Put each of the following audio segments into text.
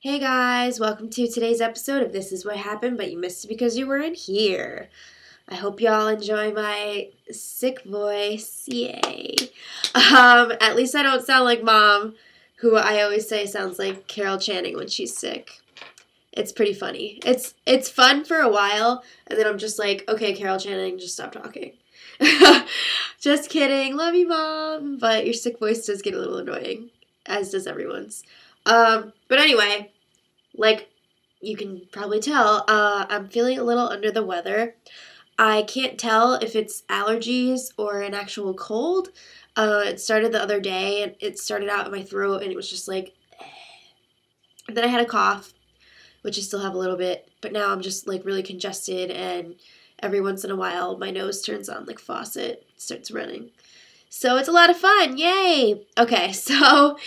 Hey guys, welcome to today's episode of This Is What Happened, but you missed it because you weren't here. I hope y'all enjoy my sick voice. Yay. At least I don't sound like Mom, who I always say sounds like Carol Channing when she's sick. It's pretty funny. It's fun for a while, and then I'm just like, okay, Carol Channing, just stop talking. Just kidding. Love you, Mom. But your sick voice does get a little annoying, as does everyone's. But anyway, like you can probably tell, I'm feeling a little under the weather. I can't tell if it's allergies or an actual cold. It started the other day, and it started out in my throat, and it was just like, and then I had a cough, which I still have a little bit, but now I'm just like really congested, and every once in a while my nose turns on like faucet, starts running. So it's a lot of fun. Yay! Okay, so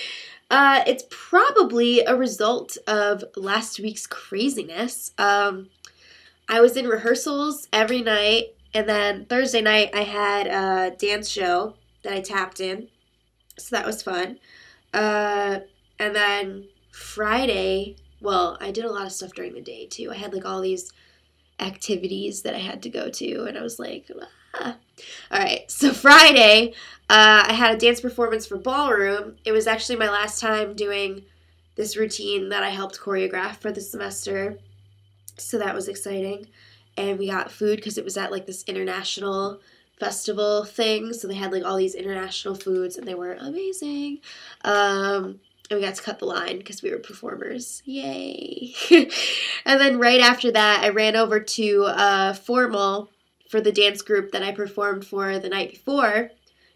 it's probably a result of last week's craziness. I was in rehearsals every night, and then Thursday night I had a dance show that I tapped in, so that was fun. And then Friday, well, I did a lot of stuff during the day too. I had like all these activities that I had to go to, and I was like, ah. All right, so Friday, I had a dance performance for ballroom. It was actually my last time doing this routine that I helped choreograph for the semester, so that was exciting. And we got food because it was at like this international festival thing, so they had like all these international foods, and they were amazing. And we got to cut the line because we were performers. Yay! And then right after that, I ran over to formal for the dance group that I performed for the night before.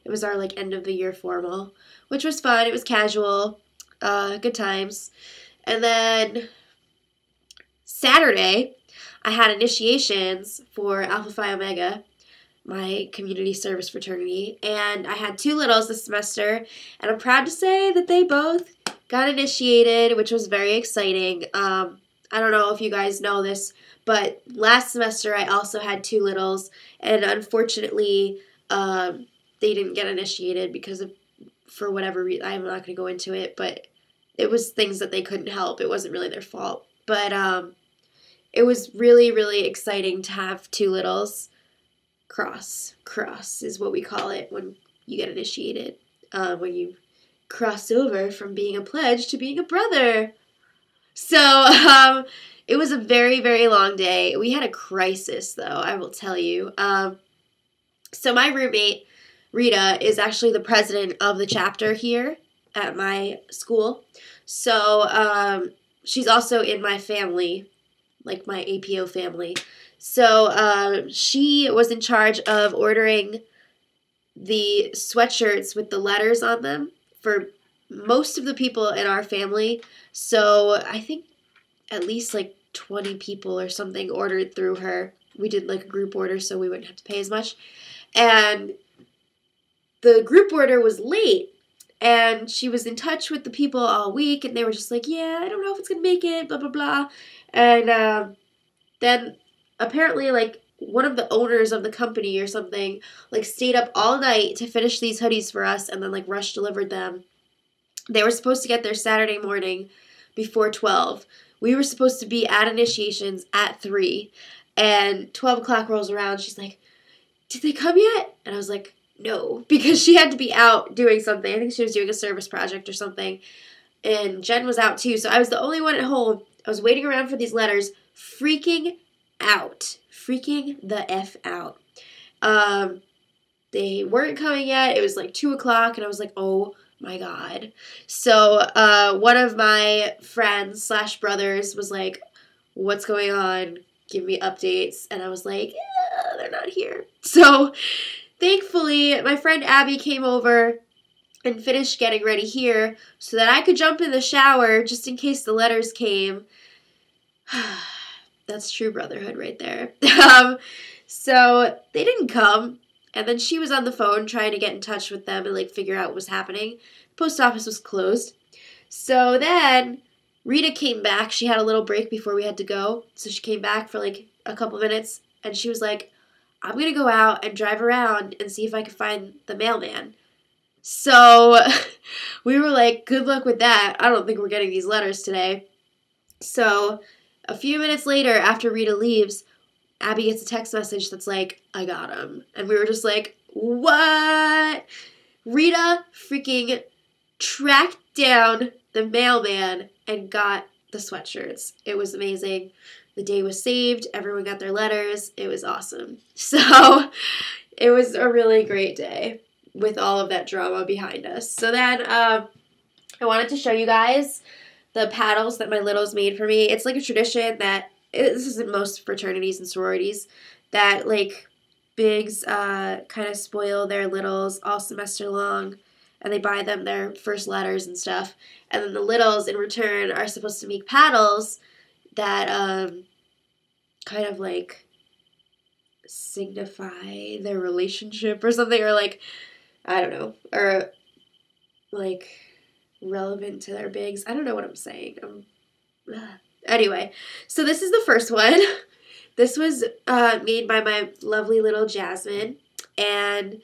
It was our like end of the year formal, which was fun. It was casual, good times. And then Saturday, I had initiations for Alpha Phi Omega, my community service fraternity, and I had two littles this semester, and I'm proud to say that they both got initiated, which was very exciting. I don't know if you guys know this, but last semester I also had two littles, and unfortunately they didn't get initiated because of, for whatever reason, I'm not going to go into it, but it was things that they couldn't help. It wasn't really their fault. But it was really, really exciting to have two littles. Cross is what we call it when you get initiated, when you cross over from being a pledge to being a brother. So it was a very, very long day. We had a crisis, though, I will tell you. So my roommate, Rita, is actually the president of the chapter here at my school. So she's also in my family, like my APO family. So she was in charge of ordering the sweatshirts with the letters on them for most of the people in our family. So I think at least like 20 people or something ordered through her. We did like a group order so we wouldn't have to pay as much. And the group order was late, and she was in touch with the people all week, and they were just like, yeah, I don't know if it's going to make it, blah, blah, blah. And then apparently like one of the owners of the company or something like stayed up all night to finish these hoodies for us, and then like rush delivered them. They were supposed to get there Saturday morning before 12. We were supposed to be at initiations at 3, and 12 o'clock rolls around. She's like, did they come yet? And I was like, no, because she had to be out doing something. I think she was doing a service project or something, and Jen was out too, so I was the only one at home. I was waiting around for these letters, freaking the F out. They weren't coming yet. It was like 2 o'clock, and I was like, oh my God. So one of my friends / brothers was like, what's going on? Give me updates. And I was like, yeah, they're not here. So thankfully, my friend Abby came over and finished getting ready here so that I could jump in the shower just in case the letters came. That's true brotherhood right there. So they didn't come, and then she was on the phone trying to get in touch with them and like figure out what was happening. The post office was closed. So then Rita came back. She had a little break before we had to go, so she came back for like a couple minutes, and she was like, I'm going to go out and drive around and see if I can find the mailman. So we were like, good luck with that. I don't think we're getting these letters today. So a few minutes later, after Rita leaves, Abby gets a text message that's like, I got him. And we were just like, what? Rita freaking tracked down the mailman and got the sweatshirts. It was amazing. The day was saved. Everyone got their letters. It was awesome. So it was a really great day with all of that drama behind us. So then I wanted to show you guys the paddles that my littles made for me. It's like a tradition that, this is in most fraternities and sororities, that like bigs kind of spoil their littles all semester long, and they buy them their first letters and stuff. And then the littles, in return, are supposed to make paddles that kind of like signify their relationship or something, or like, I don't know, or like relevant to their bigs. I don't know what I'm saying. Anyway, so this is the first one. This was made by my lovely little Jasmine, and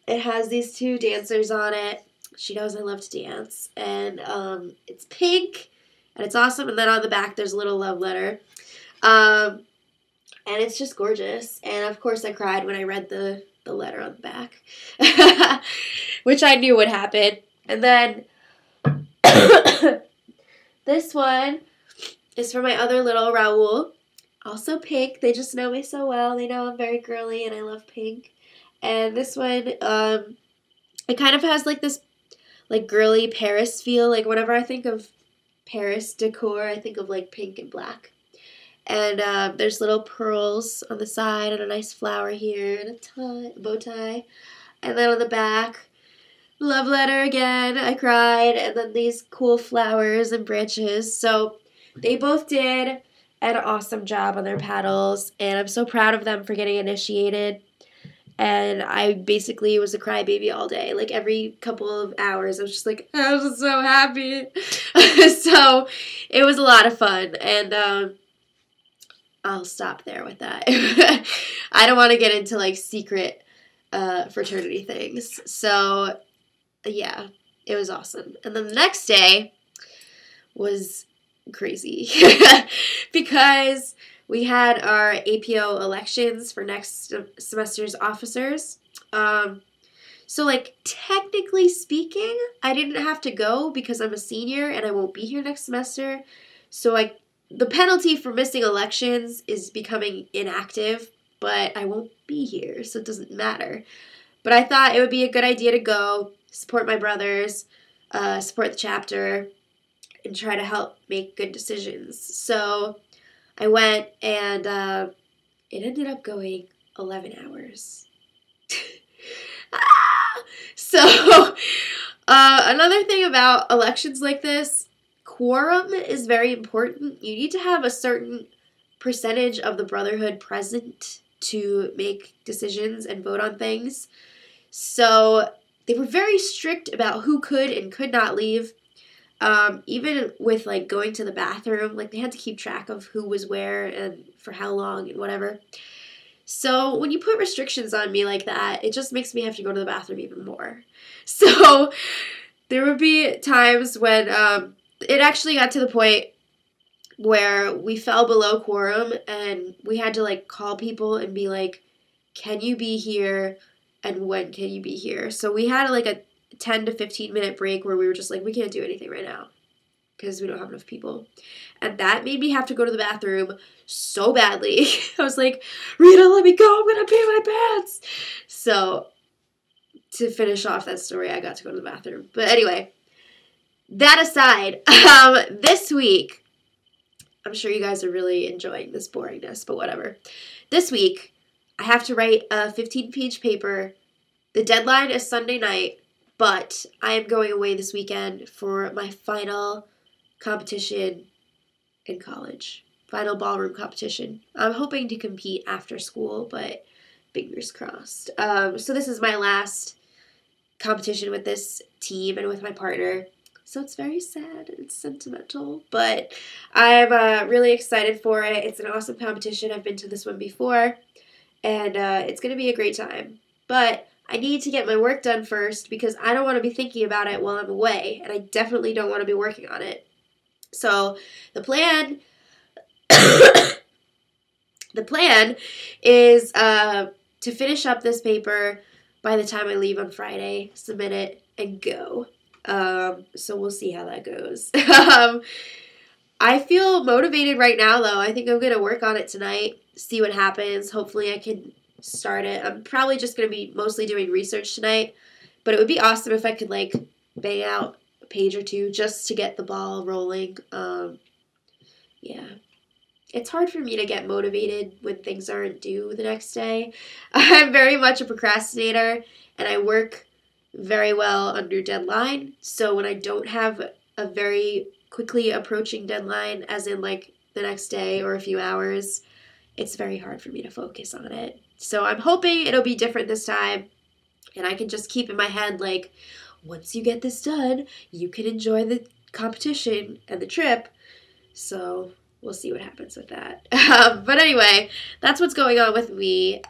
it has these two dancers on it. She knows I love to dance, and it's pink, and it's awesome. And then on the back, there's a little love letter, and it's just gorgeous. And of course, I cried when I read the letter on the back, which I knew would happen. And then this one is for my other little Raul, also pink. They just know me so well. They know I'm very girly and I love pink. And this one, it kind of has like this like girly Paris feel. Like whenever I think of Paris decor, I think of like pink and black. And there's little pearls on the side and a nice flower here and a bow tie. And then on the back, love letter again. I cried. And then these cool flowers and branches. So they both did an awesome job on their paddles. And I'm so proud of them for getting initiated. And I basically was a crybaby all day. Like every couple of hours, I was just like, I was just so happy. So it was a lot of fun. And I'll stop there with that. I don't want to get into like secret fraternity things. So yeah, it was awesome. And then the next day was crazy because we had our APO elections for next semester's officers. So like technically speaking, I didn't have to go because I'm a senior and I won't be here next semester. So like the penalty for missing elections is becoming inactive, but I won't be here, so it doesn't matter. But I thought it would be a good idea to go support my brothers, support the chapter, and try to help make good decisions. So I went, and it ended up going 11 hours. So another thing about elections like this, quorum is very important. You need to have a certain percentage of the brotherhood present to make decisions and vote on things. So they were very strict about who could and could not leave. Even with like going to the bathroom, like they had to keep track of who was where and for how long and whatever. So when you put restrictions on me like that, it just makes me have to go to the bathroom even more. So there would be times when it actually got to the point where we fell below quorum and we had to like call people and be like, can you be here and when can you be here? So we had like a 10 to 15 minute break where we were just like, we can't do anything right now because we don't have enough people. And that made me have to go to the bathroom so badly. I was like, Rita, let me go. I'm going to pee my pants. So to finish off that story, I got to go to the bathroom. But anyway, that aside, this week, I'm sure you guys are really enjoying this boringness, but whatever. This week, I have to write a 15-page paper. The deadline is Sunday night, but I am going away this weekend for my final competition in college. Final ballroom competition. I'm hoping to compete after school, but fingers crossed. So this is my last competition with this team and with my partner. So it's very sad and it's sentimental, but I'm really excited for it. It's an awesome competition. I've been to this one before, and it's going to be a great time. But I need to get my work done first because I don't want to be thinking about it while I'm away, and I definitely don't want to be working on it. So the plan the plan is to finish up this paper by the time I leave on Friday, submit it, and go. So we'll see how that goes. I feel motivated right now, though. I think I'm going to work on it tonight, see what happens. Hopefully I can start it. I'm probably just going to be mostly doing research tonight, but it would be awesome if I could, like, bang out a page or two just to get the ball rolling. Yeah. It's hard for me to get motivated when things aren't due the next day. I'm very much a procrastinator, and I work very well under deadline. So when I don't have a very quickly approaching deadline, as in like the next day or a few hours, it's very hard for me to focus on it. So I'm hoping it'll be different this time, and I can just keep in my head, like, once you get this done, you can enjoy the competition and the trip. So we'll see what happens with that. But anyway, that's what's going on with me.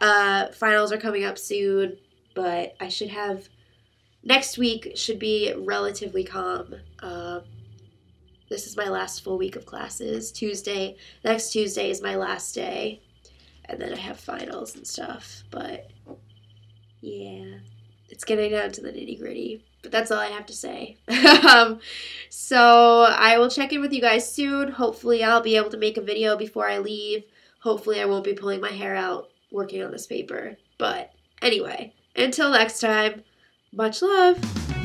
Finals are coming up soon, but I should have, next week should be relatively calm. This is my last full week of classes. Next Tuesday is my last day, and then I have finals and stuff, but yeah, it's getting down to the nitty-gritty. But that's all I have to say. So I will check in with you guys soon. Hopefully I'll be able to make a video before I leave. Hopefully I won't be pulling my hair out working on this paper. But anyway, until next time, much love.